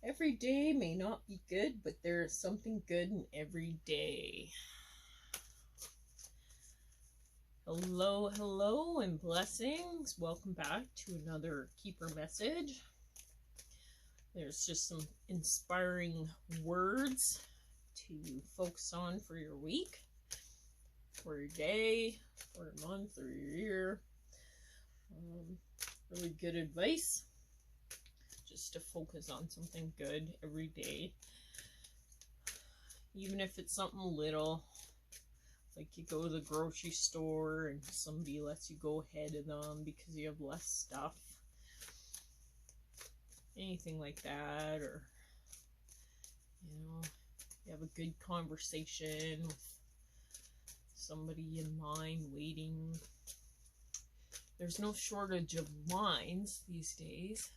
Every day may not be good, but there is something good in every day. Hello, hello, and blessings. Welcome back to another Keeper message. There's just some inspiring words to focus on for your week, for your day, for your month, or your year. Really good advice. Just to focus on something good every day. Even if it's something little. Like you go to the grocery store and somebody lets you go ahead of them because you have less stuff. Anything like that. Or, you have a good conversation with somebody in line waiting. There's no shortage of lines these days.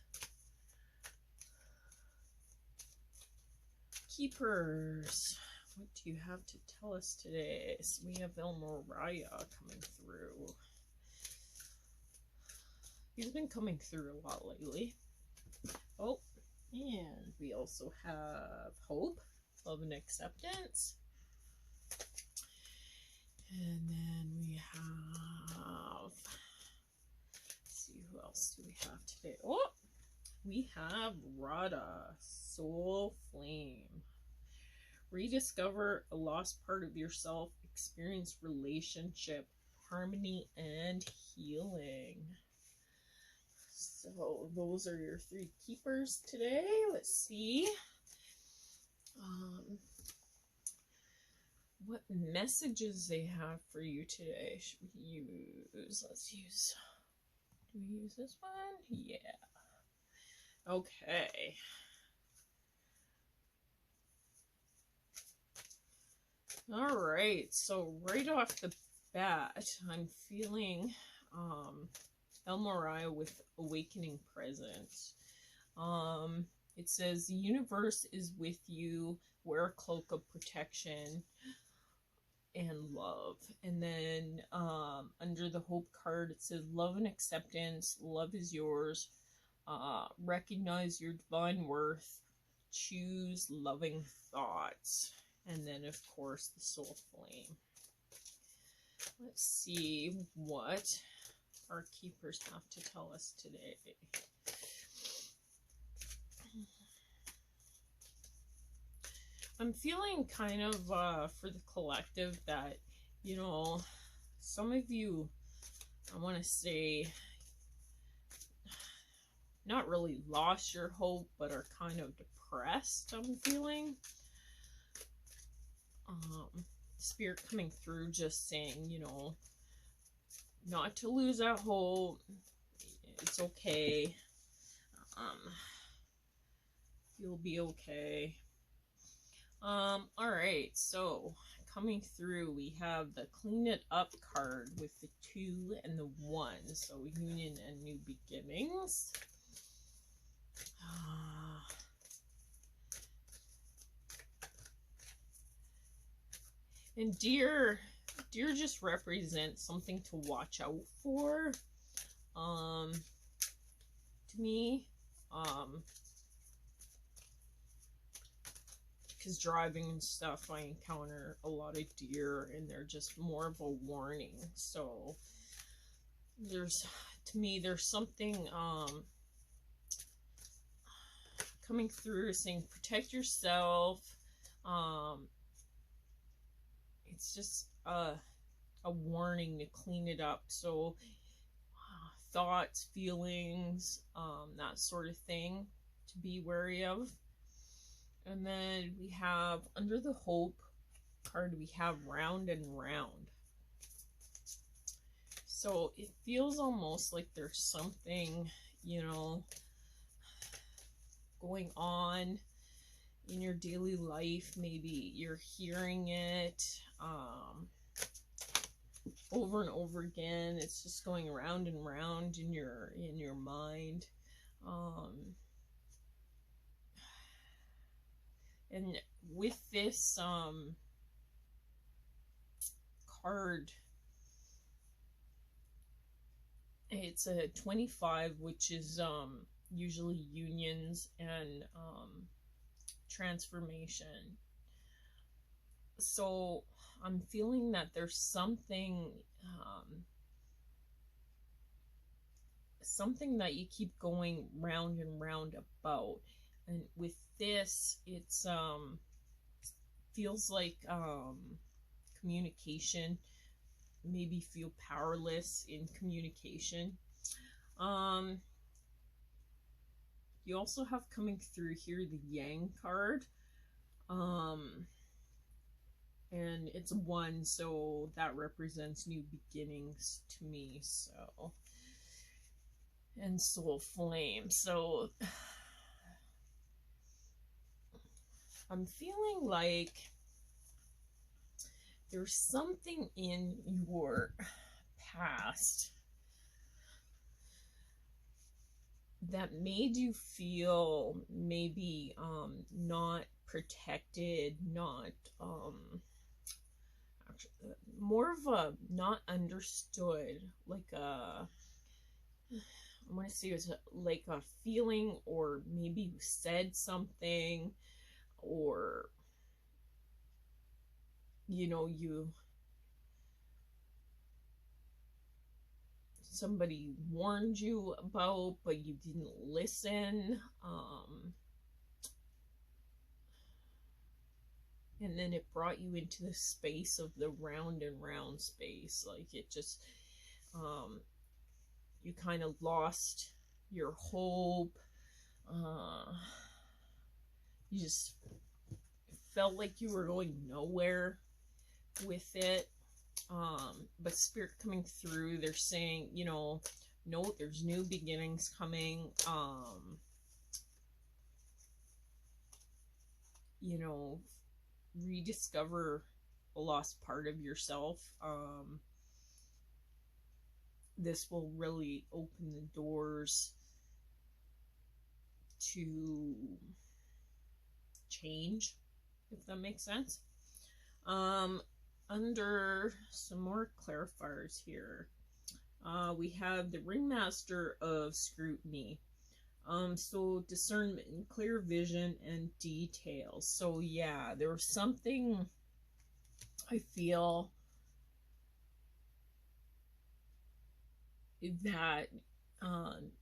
Keepers, what do you have to tell us today? So we have El Moriah coming through. He's been coming through a lot lately. Oh, and we also have Hope, Love and Acceptance. And then we have, let's see, who else do we have today? Oh, we have Radha, Soul Flame. Rediscover a lost part of yourself, experience relationship, harmony, and healing. So those are your 3 keepers today. Let's see. What messages they have for you today should we use? Let's use, do we use this one? Yeah. Okay. All right, so right off the bat, I'm feeling El Moriah with Awakening Presence. It says, the universe is with you, wear a cloak of protection and love. And then under the Hope card, it says, love and acceptance, love is yours, recognize your divine worth, choose loving thoughts. And then, of course, the Soul Flame. Let's see what our keepers have to tell us today. I'm feeling kind of, for the collective that, some of you, I want to say, not really lost your hope, but are kind of depressed, I'm feeling. Spirit coming through just saying, not to lose that hope. It's okay. You'll be okay. Alright, so coming through, we have the Clean It Up card with the 2 and the 1. So union and new beginnings. And deer just represents something to watch out for. To me. Because driving and stuff, I encounter a lot of deer and they're just more of a warning. So there's something coming through saying protect yourself. It's just a warning to clean it up. So thoughts, feelings, that sort of thing to be wary of. And then we have, under the Hope card, we have Round and Round. So it feels almost like there's something, going on in your daily life. Maybe you're hearing it over and over again. It's just going round and round in your mind. And with this card, it's a 25, which is usually unions and transformation. So I'm feeling that there's something something that you keep going round and round about. And with this, it's feels like communication. Maybe feel powerless in communication. You also have coming through here the Yang card. And it's 1, so that represents new beginnings to me. So, and soul flame. So I'm feeling like there's something in your past that made you feel maybe not protected, not more of a not understood, like a, I want to say it's like a feeling, or maybe you said something, or you somebody warned you about, but you didn't listen. And then it brought you into the space of the round and round space. Like it just, you kind of lost your hope. You just felt like you were going nowhere with it. But Spirit coming through, they're saying, no, there's new beginnings coming. Rediscover a lost part of yourself. This will really open the doors to change, if that makes sense. Under some more clarifiers here, we have the Ringmaster of Scrutiny. So discernment and clear vision and details. So yeah, there was something I feel that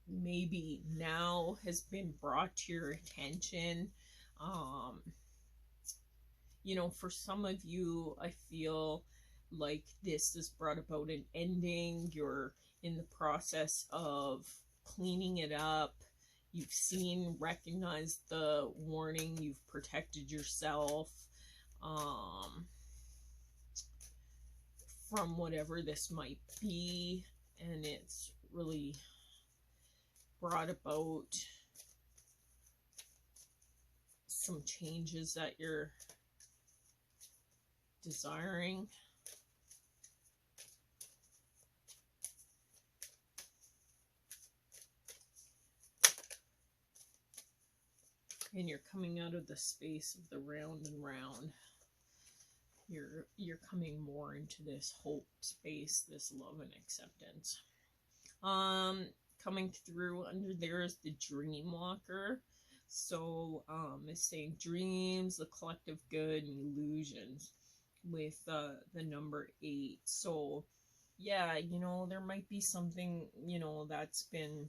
maybe now has been brought to your attention. For some of you, I feel like this has brought about an ending. You're in the process of cleaning it up. You've recognized the warning. You've protected yourself from whatever this might be. And it's really brought about some changes that you're desiring. And you're coming out of the space of the round and round. You're coming more into this hope space, this love and acceptance. Coming through under there is the Dream Walker. So it's saying dreams, the collective good, and illusions, with the number 8. So yeah, there might be something that's been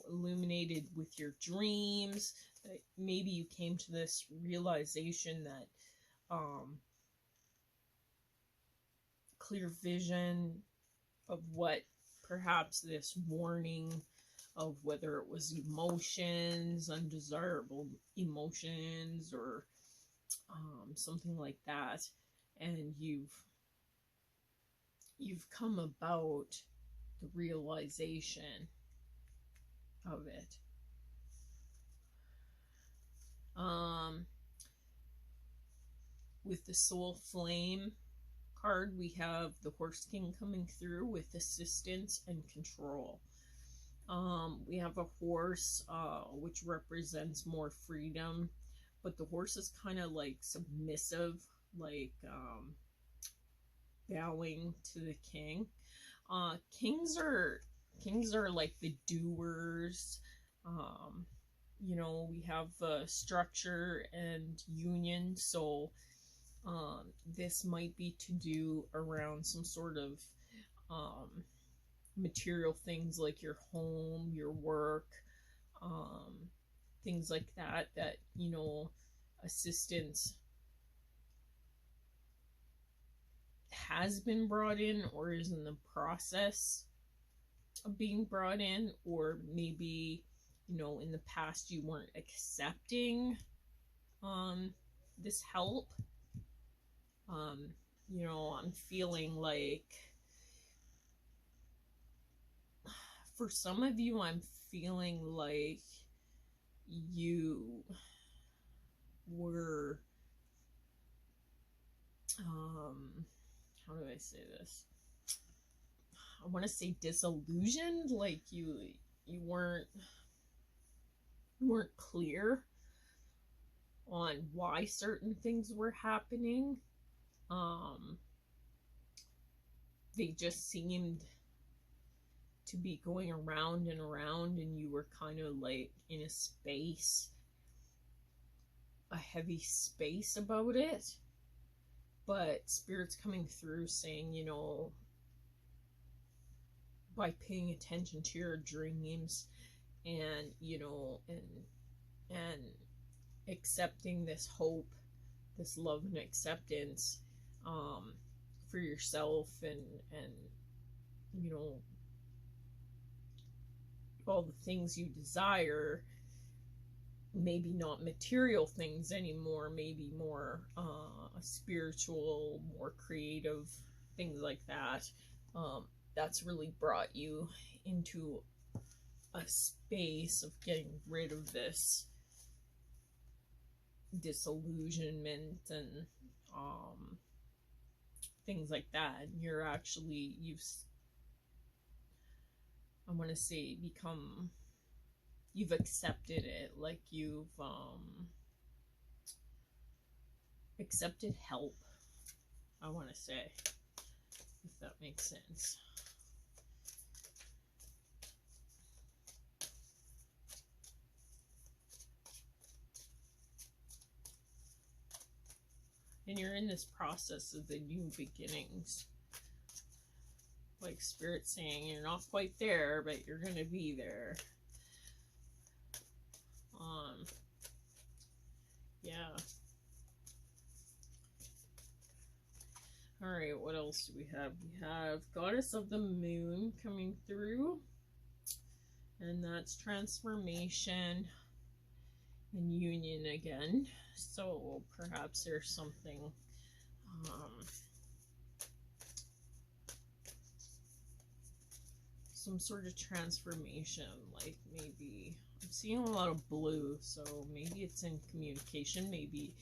illuminated with your dreams. That maybe you came to this realization that clear vision of what perhaps this warning of whether it was emotions, undesirable emotions, or something like that, and you've come about the realization of it. With the Soul Flame card, we have the Horse King coming through with assistance and control. We have a horse, which represents more freedom, but the horse is kind of like submissive, like bowing to the king. Kings are like the doers. you know, we have structure and union. So this might be to do around some sort of material things like your home, your work, things like that, that, you know, assistance has been brought in or is in the process of being brought in, or maybe, you know, in the past you weren't accepting this help. You know, I'm feeling like for some of you, I'm feeling like you were how do I say this? I want to say disillusioned, like you weren't clear on why certain things were happening. They just seemed to be going around and around, and you were kind of like in a space, a heavy space about it. But Spirit's coming through saying, you know, by paying attention to your dreams and, you know, and accepting this hope, this love and acceptance for yourself, and you know, all the things you desire, maybe not material things anymore, maybe more spiritual, more creative, things like that. That's really brought you into a space of getting rid of this disillusionment and things like that. And you're actually, I want to say, you've accepted it, like you've accepted help, I want to say, if that makes sense. And you're in this process of the new beginnings. Like Spirit saying, you're not quite there, but you're going to be there. Yeah. Alright, what else do we have? We have Goddess of the Moon coming through. And that's transformation and union again. So perhaps there's something some sort of transformation, like maybe I'm seeing a lot of blue, so maybe it's in communication, maybe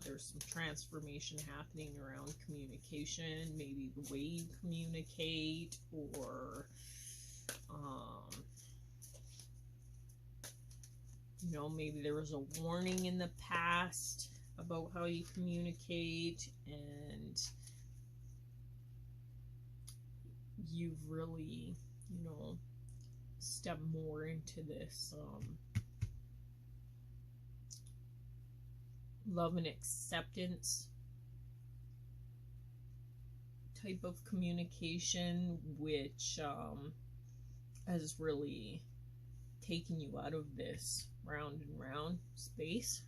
there's some transformation happening around communication, maybe the way you communicate, or you know, maybe there was a warning in the past about how you communicate, and you've really, you know, stepped more into this love and acceptance type of communication, which has really taken you out of this round and round space.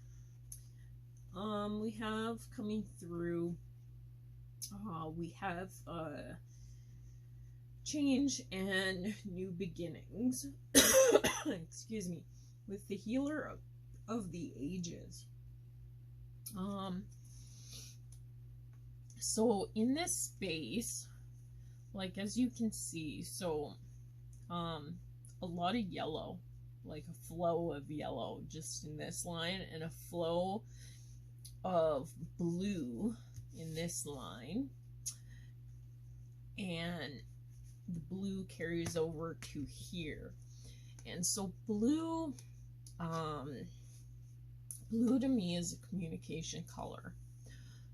We have coming through, we have change and new beginnings. Excuse me. With the healer of the ages. So in this space, like as you can see, so a lot of yellow, like a flow of yellow just in this line, and a flow of blue in this line, and the blue carries over to here. And so blue blue to me is a communication color.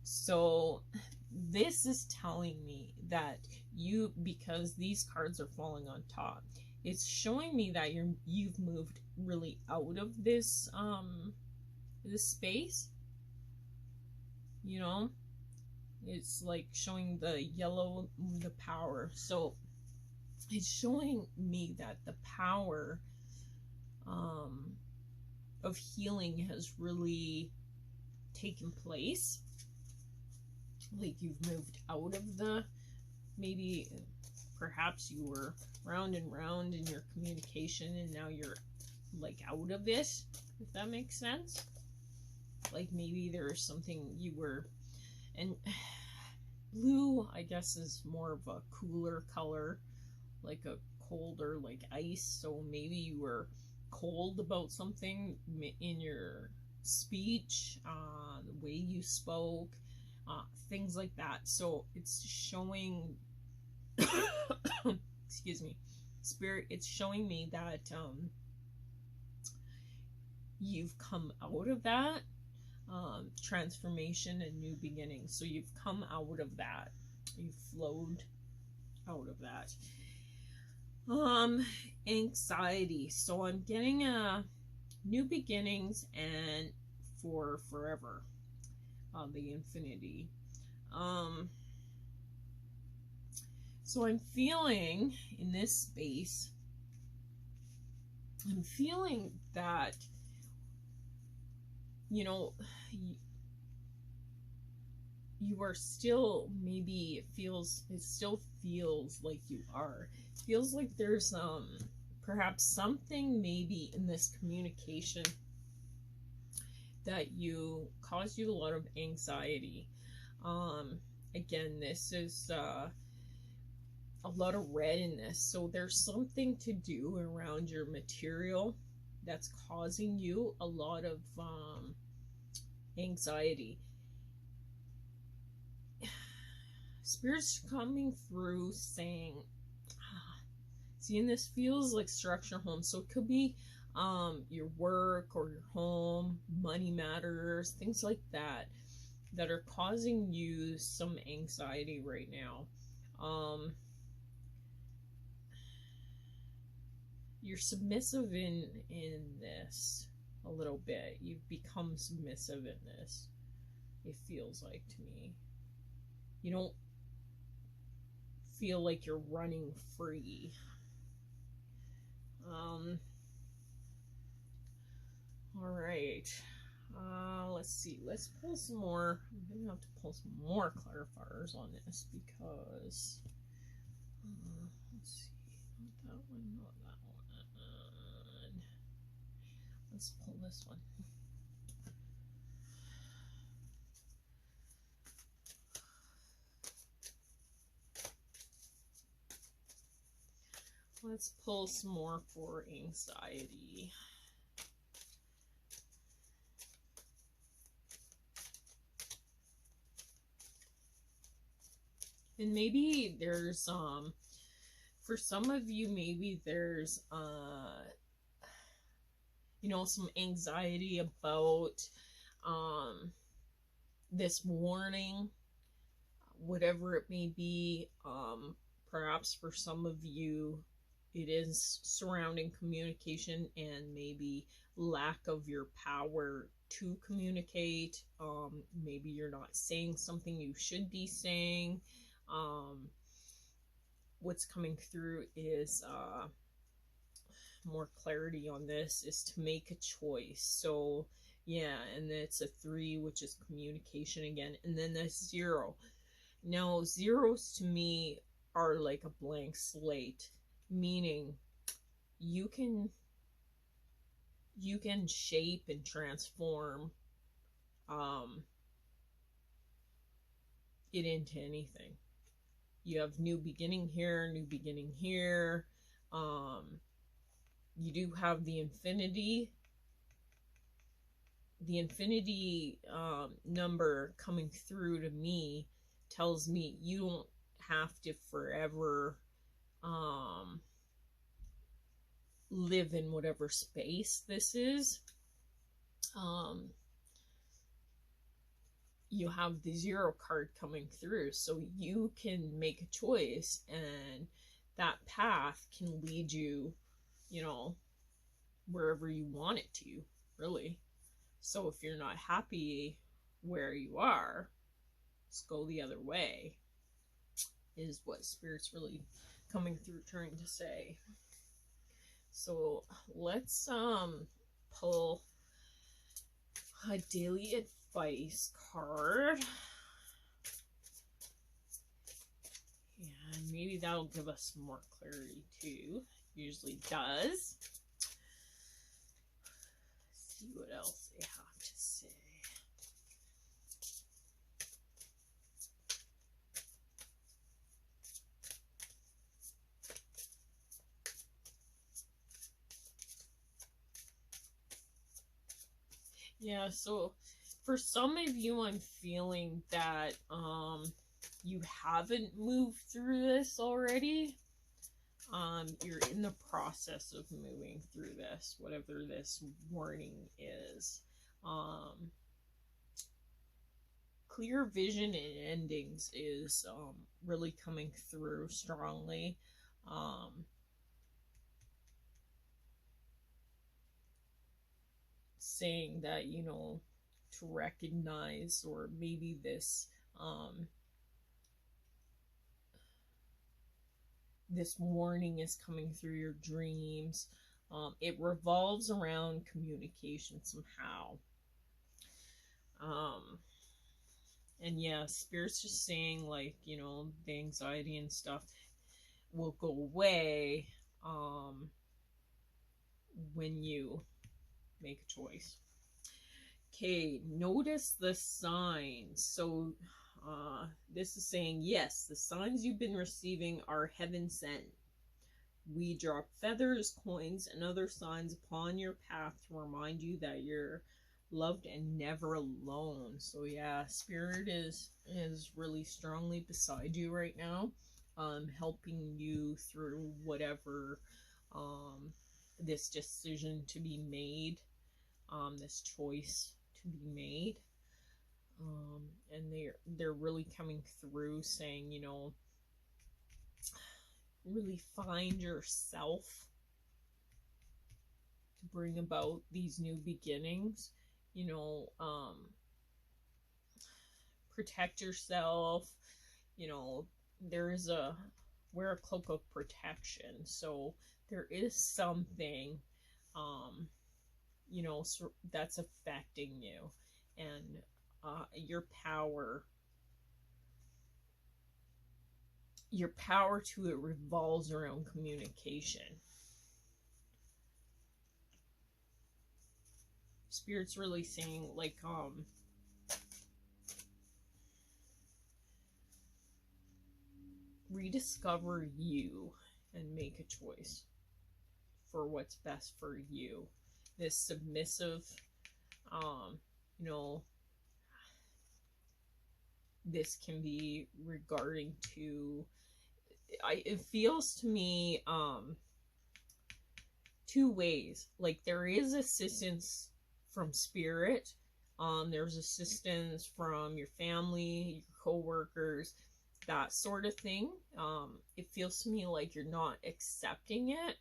So this is telling me that you, because these cards are falling on top, it's showing me that you've moved really out of this this space. You know, it's like showing the yellow, the power. So it's showing me that the power of healing has really taken place. Like you've moved out of the, maybe perhaps you were round and round in your communication and now you're like out of it, if that makes sense. Like maybe there's something you were, and blue I guess is more of a cooler color, like a colder, like ice. So maybe you were cold about something in your speech, the way you spoke, things like that. So it's showing excuse me, Spirit, it's showing me that you've come out of that transformation and new beginnings. So you've come out of that, you've flowed out of that. Anxiety. So I'm getting new beginnings and for forever, the infinity. So I'm feeling in this space, I'm feeling that, you know, you are still, maybe it still feels like you are. It feels like there's perhaps something maybe in this communication that caused you a lot of anxiety. Again, this is a lot of red in this. So there's something to do around your material that's causing you a lot of anxiety. Spirit's coming through saying, seeing this feels like structure home. So it could be your work or your home, money matters, things like that, that are causing you some anxiety right now. You're submissive in this a little bit. You've become submissive in this, it feels like to me. You don't feel like you're running free. All right. Let's see. Let's pull some more. I'm gonna have to pull some more clarifiers on this because let's see. Not that one. Not that one. Let's pull this one. Let's pull some more for anxiety. And maybe there's for some of you, maybe there's you know, some anxiety about this warning, whatever it may be. Perhaps for some of you it is surrounding communication and maybe lack of your power to communicate. Maybe you're not saying something you should be saying. What's coming through is more clarity on this, is to make a choice. So yeah, and it's a 3, which is communication again, and then a 0. Now zeros to me are like a blank slate, meaning you can shape and transform it into anything. You have new beginning here, new beginning here. You do have the infinity. The infinity number coming through to me tells me you don't have to forever live in whatever space this is. You have the 0 card coming through, so you can make a choice, and that path can lead you, you know, wherever you want it to, really. So if you're not happy where you are, just go the other way, is what Spirit's really coming through trying to say. So let's pull a daily advice card. And maybe that'll give us more clarity too. Usually does. Let's see what else they have to say. Yeah, so for some of you, I'm feeling that you haven't moved through this already. You're in the process of moving through this, whatever this warning is. Clear vision and endings is really coming through strongly. Saying that, you know, to recognize, or maybe this this warning is coming through your dreams. It revolves around communication somehow. And yeah, Spirit's just saying, like, you know, the anxiety and stuff will go away when you make a choice. Okay, notice the signs. So this is saying, yes, the signs you've been receiving are heaven sent. We drop feathers, coins, and other signs upon your path to remind you that you're loved and never alone. So yeah, Spirit is really strongly beside you right now, helping you through whatever this decision to be made, this choice to be made. And they're really coming through saying, you know, really find yourself to bring about these new beginnings. You know, protect yourself. You know, wear a cloak of protection. So there is something, you know, that's affecting you, and your power to it revolves around communication. Spirit's really saying, like, rediscover you and make a choice for what's best for you. This submissive, you know, this can be regarding to, it feels to me two ways. Like, there is assistance from Spirit, there's assistance from your family, your co-workers, that sort of thing. It feels to me like you're not accepting it.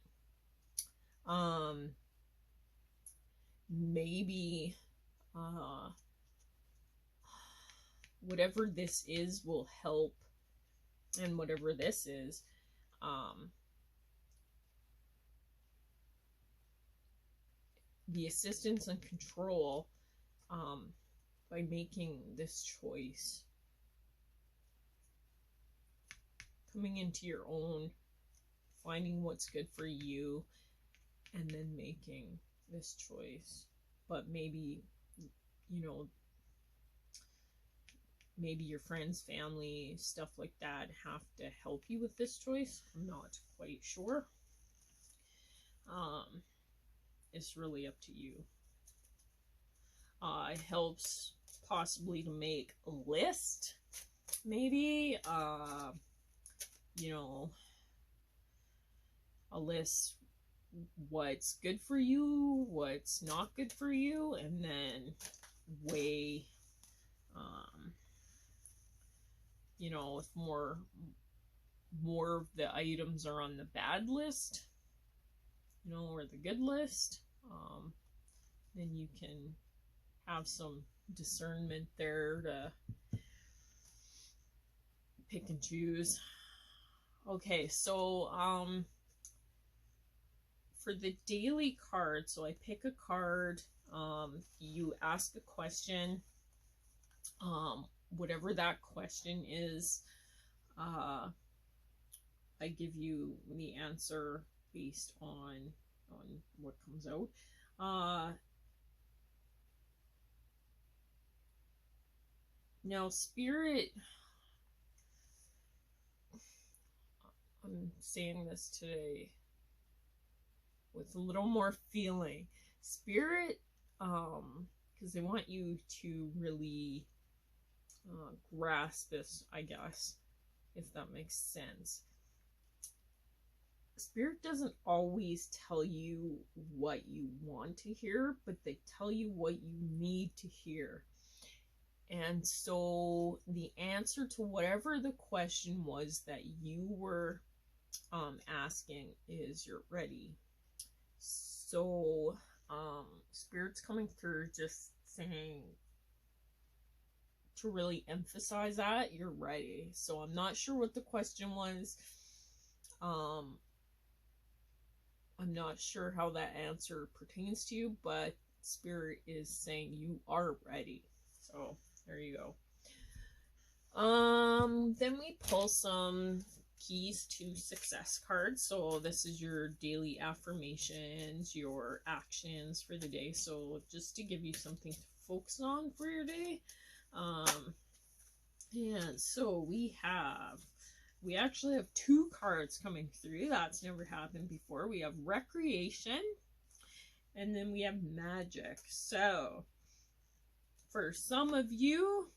Maybe whatever this is will help, and whatever this is, the assistance and control, by making this choice, coming into your own, finding what's good for you, and then making this choice. But maybe, you know, maybe your friends, family, stuff like that have to help you with this choice. I'm not quite sure. It's really up to you. It helps possibly to make a list, maybe, you know, a list what's good for you, what's not good for you, and then weigh, you know, with more more of the items are on the bad list, you know, or the good list, then you can have some discernment there to pick and choose. Okay, so for the daily card, so I pick a card, you ask a question, whatever that question is, I give you the answer based on what comes out. Now, Spirit, I'm saying this today with a little more feeling. Spirit, because they want you to really grasp this, I guess, if that makes sense. Spirit doesn't always tell you what you want to hear, but they tell you what you need to hear. And so the answer to whatever the question was that you were asking is you're ready. So Spirit's coming through just saying to really emphasize that you're ready. So I'm not sure what the question was. I'm not sure how that answer pertains to you, but Spirit is saying you are ready. So there you go. Then we pull some keys to success cards. So this is your daily affirmations, your actions for the day. So just to give you something to focus on for your day. And so we actually have two cards coming through. That's never happened before. We have recreation and then we have magic. So for some of you,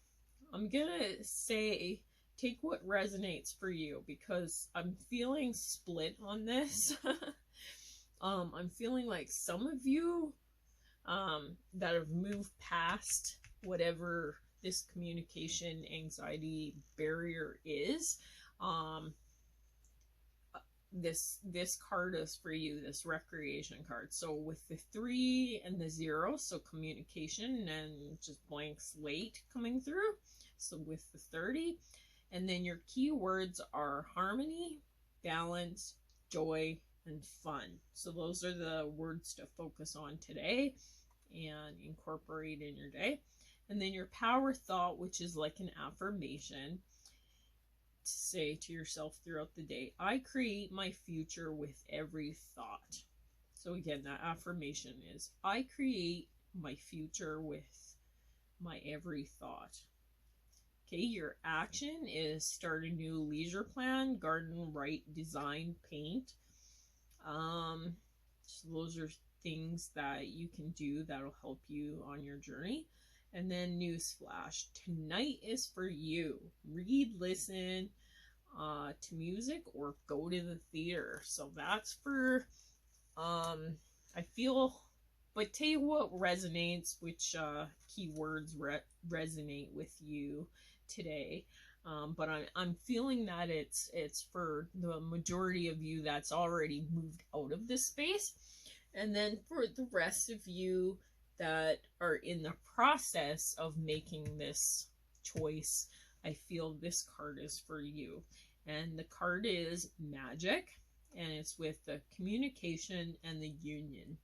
I'm gonna say take what resonates for you, because I'm feeling split on this. I'm feeling like some of you that have moved past whatever this communication anxiety barrier is, this card is for you, this recreation card. So with the 3 and the 0, so communication and just blank slate coming through. So with the 30, and then your keywords are harmony, balance, joy, and fun. So those are the words to focus on today and incorporate in your day. And then your power thought, which is like an affirmation to say to yourself throughout the day. I create my future with every thought. So again, that affirmation is I create my future with my every thought. Okay, your action is start a new leisure plan, garden, write, design, paint. So those are things that you can do that'll help you on your journey. And then newsflash, tonight is for you. Read, listen to music, or go to the theater. So that's for, I feel, but tell you what resonates, which keywords resonate with you today. But I'm feeling that it's for the majority of you that's already moved out of this space. And then for the rest of you that are in the process of making this choice, I feel this card is for you. And the card is magic, and it's with the communication and the union,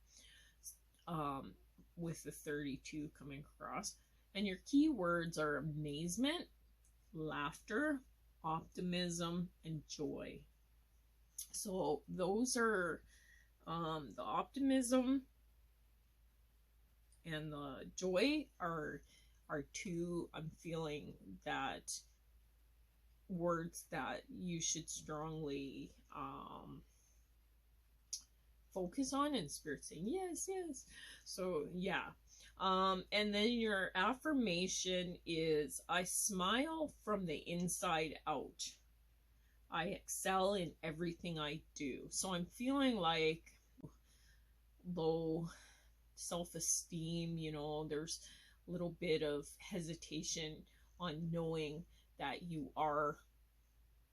with the 32 coming across. And your keywords are amazement, laughter, optimism, and joy. So those are the optimism and the joy are two, I'm feeling that, words that you should strongly focus on, and Spirit saying yes. So yeah. And then your affirmation is I smile from the inside out. I excel in everything I do. So I'm feeling like low self-esteem, you know, there's a little bit of hesitation on knowing that you are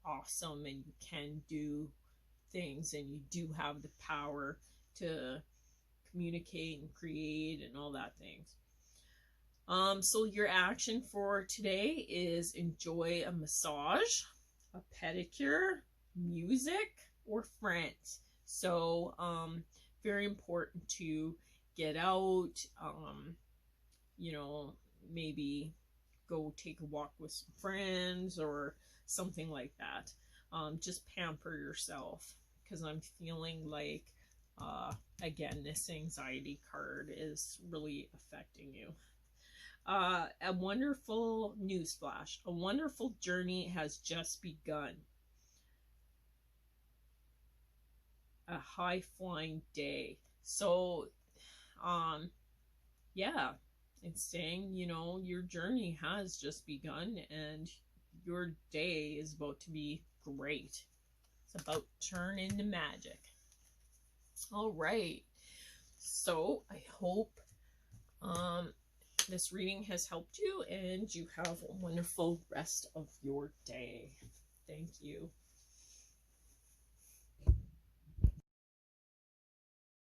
awesome and you can do things and you do have the power to communicate and create and all that things. So your action for today is enjoy a massage, a pedicure, music, or friends. So very important to get out, you know, maybe go take a walk with some friends or something like that. Just pamper yourself, because I'm feeling like, again, this anxiety card is really affecting you. A wonderful newsflash. A wonderful journey has just begun. A high-flying day. So, yeah, it's saying, you know, your journey has just begun and your day is about to be great. It's about to turn into magic. All right. So, I hope this reading has helped you and you have a wonderful rest of your day. Thank you.